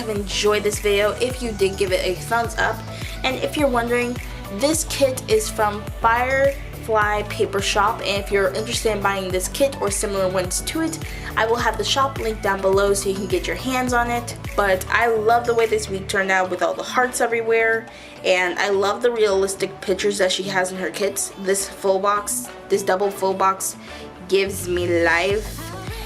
have enjoyed this video. If you did, give it a thumbs up. And if you're wondering, this kit is from Firefly Paper Shop, and if you're interested in buying this kit or similar ones to it, I will have the shop link down below so you can get your hands on it. But I love the way this week turned out with all the hearts everywhere, and I love the realistic pictures that she has in her kits. This full box, this double full box, gives me life.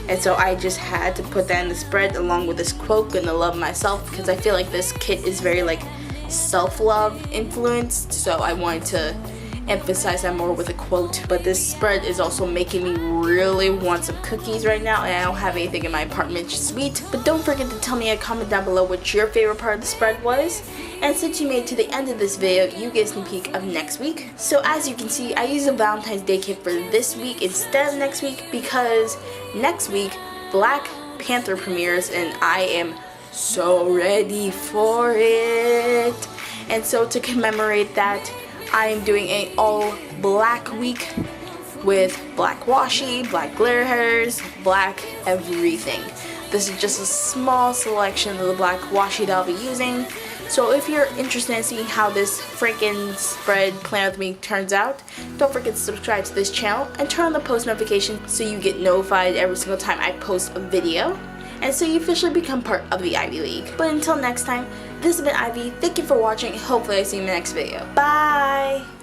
And so I just had to put that in the spread along with this quote, "Gonna love myself," because I feel like this kit is very like self-love influenced, so I wanted to emphasize that more with a quote. But this spread is also making me really want some cookies right now, and I don't have anything in my apartment suite. But don't forget to tell me a comment down below what your favorite part of the spread was. And since you made it to the end of this video, you get a sneak peek of next week. So as you can see, I used a Valentine's Day kit for this week instead of next week, because next week Black Panther premieres and I am so ready for it. And so to commemorate that, I am doing an all black week with black washi, black glitter headers, black everything. This is just a small selection of the black washi that I'll be using. So if you're interested in seeing how this freaking spread plan with me turns out, don't forget to subscribe to this channel and turn on the post notification so you get notified every single time I post a video, and so you officially become part of the Ivy League. But until next time, this has been Ivy. Thank you for watching. Hopefully I see you in the next video. Bye!